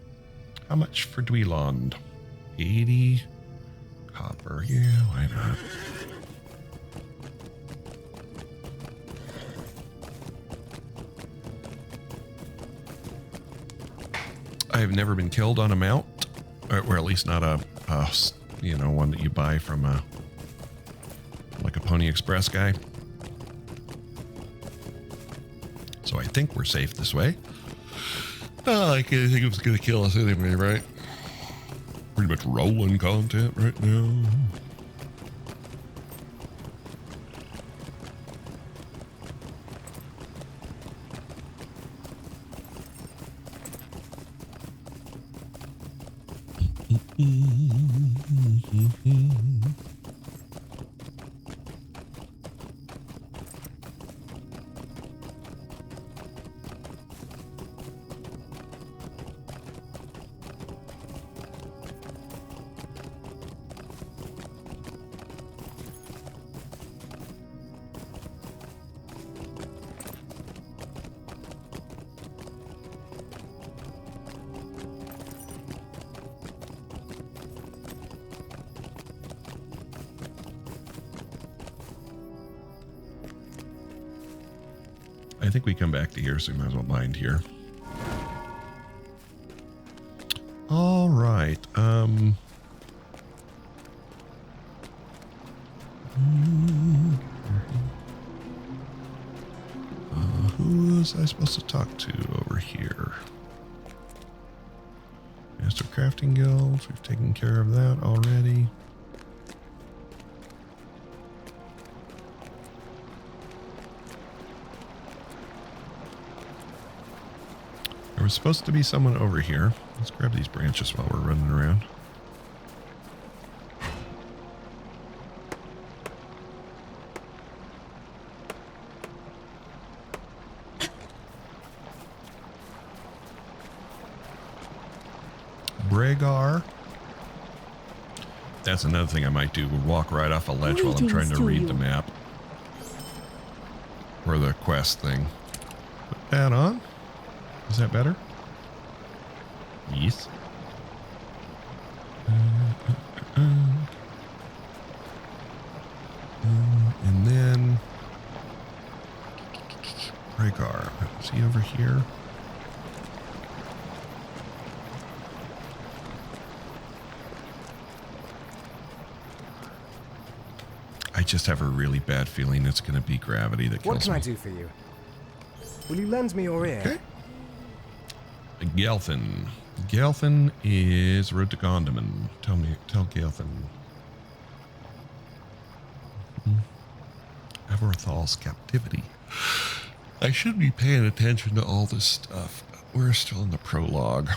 [SPEAKER 1] How much for Dweland? 80 copper. Yeah, why not? I have never been killed on a mount, or at least not a one that you buy from like a Pony Express guy. So I think we're safe this way. I think it was going to kill us anyway, right? Pretty much rolling content right now. I think we come back to here, so we might as well bind here. All right. Who was I supposed to talk to over here? Master Crafting Guild. We've taken care of that already. There was supposed to be someone over here. Let's grab these branches while we're running around. Bragar. That's another thing I might do. Walk right off a ledge while I'm trying to read the map. Or the quest thing. Put that on. Is that better? Yes. And then Bragar. Is he over here? I just have a really bad feeling it's going to be gravity that kills me.
[SPEAKER 2] What can I do for you? Will you lend me your ear?
[SPEAKER 1] Okay. Gelfin. Gelfin is road to Gondaman. Tell Gelfin. Everthal's captivity. I should be paying attention to all this stuff, but we're still in the prologue.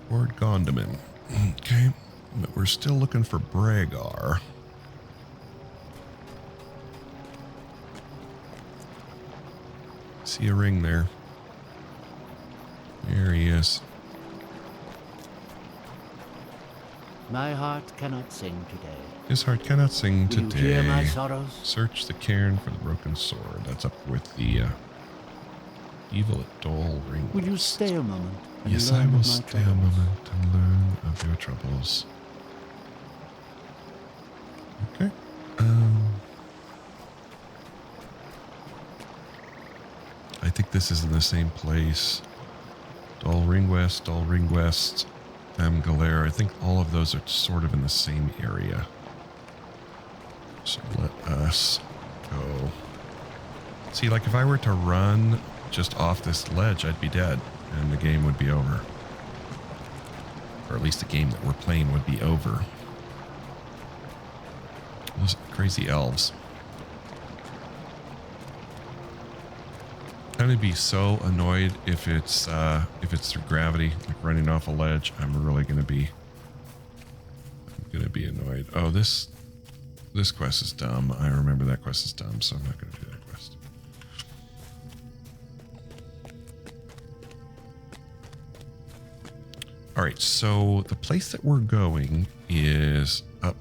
[SPEAKER 1] Toward Gondaman. Okay, but we're still looking for Bragar. See a ring there. There he is.
[SPEAKER 4] My heart cannot sing today.
[SPEAKER 1] His heart cannot sing
[SPEAKER 4] Will you hear my
[SPEAKER 1] today.
[SPEAKER 4] sorrows?
[SPEAKER 1] Search the cairn for the broken sword. That's up with the evil at Dol Ring.
[SPEAKER 4] Will you stay a moment? And
[SPEAKER 1] Yes,
[SPEAKER 4] learn
[SPEAKER 1] I
[SPEAKER 4] of
[SPEAKER 1] will
[SPEAKER 4] my
[SPEAKER 1] stay a
[SPEAKER 4] troubles?
[SPEAKER 1] moment and learn of your troubles. Okay. I think this is in the same place. Dol Ring West, Galar. I think all of those are sort of in the same area. So let us go. See, like if I were to run just off this ledge, I'd be dead and the game would be over. Or at least the game that we're playing would be over. Those crazy elves. I'm gonna be so annoyed if it's through gravity, like running off a ledge. I'm gonna be annoyed. Oh, this quest is dumb. I remember that quest is dumb, so I'm not gonna do that quest. All right, so the place that we're going is up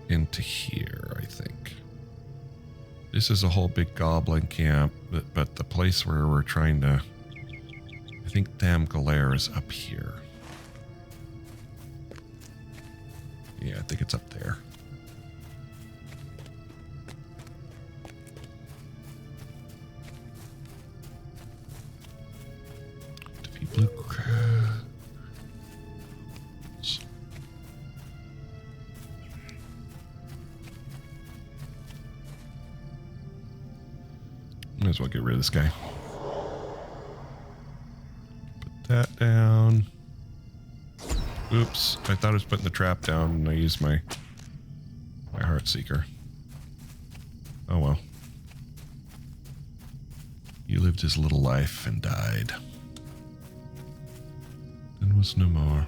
[SPEAKER 1] into here, I think. This is a whole big goblin camp, but the place where we're trying to... I think Dam Galar is up here. Yeah, I think it's up there. Defeat blue crabs. Might as well get rid of this guy. Put that down. Oops, I thought I was putting the trap down and I used my Heartseeker. Oh well. He lived his little life and died. And was no more.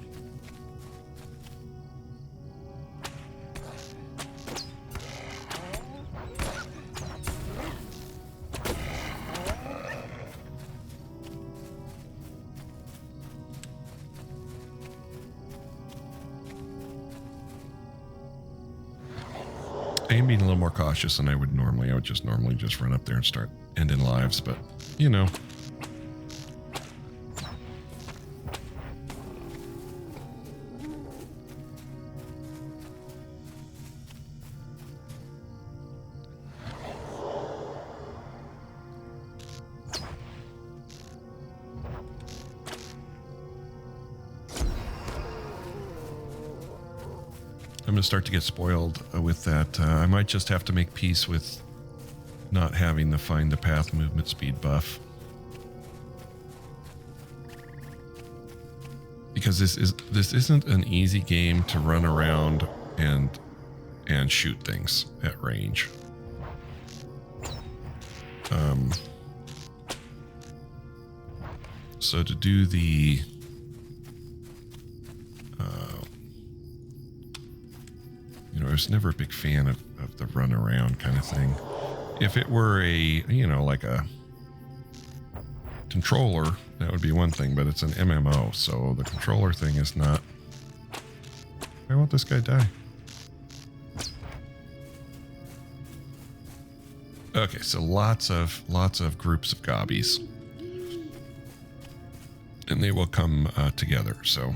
[SPEAKER 1] I am being a little more cautious than I would normally. I would just normally just run up there and start ending lives, but you know. I'm going to start to get spoiled with that. I might just have to make peace with not having the find the path movement speed buff. Because this isn't an easy game to run around and shoot things at range. So to do the I was never a big fan of the run around kind of thing. If it were a, like a controller, that would be one thing, but it's an MMO, so the controller thing is not. Why won't this guy die? Okay, so lots of groups of gobbies. And they will come together, so.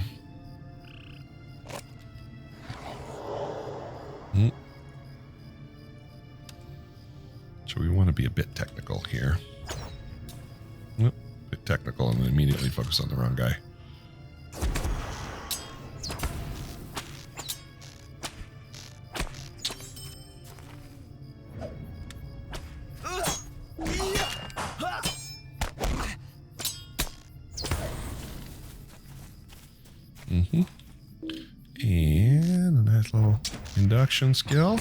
[SPEAKER 1] So we want to be a bit technical here. A bit technical and then immediately focus on the wrong guy. And a nice little induction skill.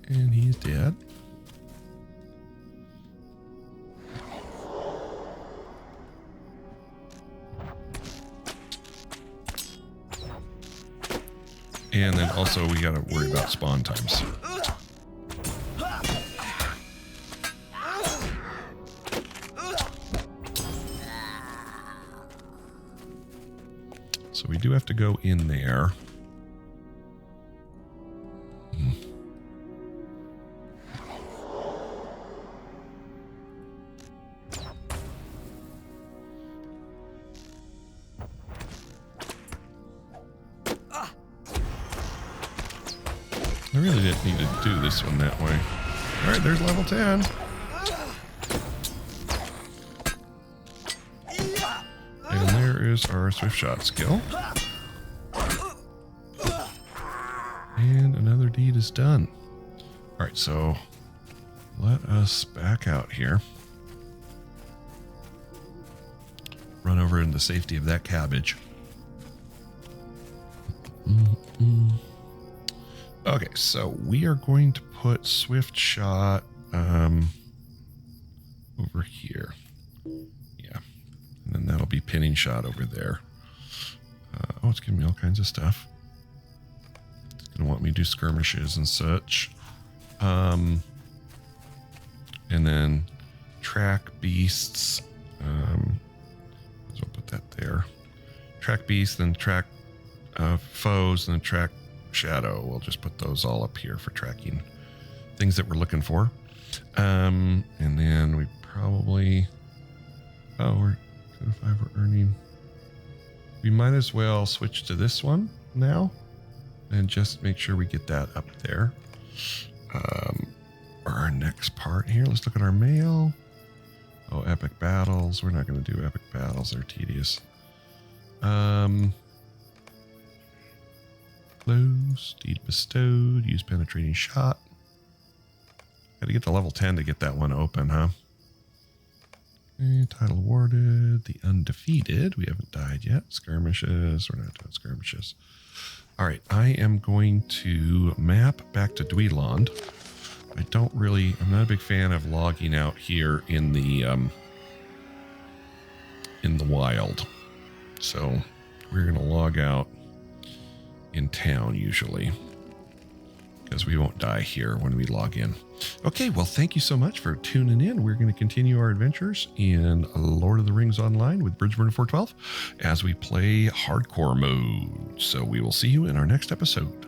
[SPEAKER 1] And he's dead. And then also we got to worry about spawn times. So we do have to go in there. I really didn't need to do this one that way. All right, there's level 10. And there is our swift shot skill. And another deed is done. All right, so let us back out here. Run over in the safety of that cabbage. Okay, so we are going to put swift shot over here. Yeah, and then that'll be pinning shot over there. Oh, it's giving me all kinds of stuff. It's gonna want me to do skirmishes and such. And then track beasts. So I'll put that there. Track beasts, then track foes, and then track shadow. We'll just put those all up here for tracking things that we're looking for. And then we probably, we're 5 we're earning. We might as well switch to this one now and just make sure we get that up there. Our next part here, let's look at our mail. Oh, epic battles. We're not going to do epic battles. They're tedious. Close, deed bestowed, use penetrating shot. Got to get to level 10 to get that one open, huh? Okay, title awarded, the undefeated. We haven't died yet. Skirmishes, we're not doing skirmishes. All right, I am going to map back to Dweeland. I'm not a big fan of logging out here in the wild. So we're going to log out in town usually, because we won't die here when we log in. Okay, well, thank you so much for tuning in. We're going to continue our adventures in Lord of the Rings Online with Bridgeburner 412 as we play hardcore mode. So we will see you in our next episode.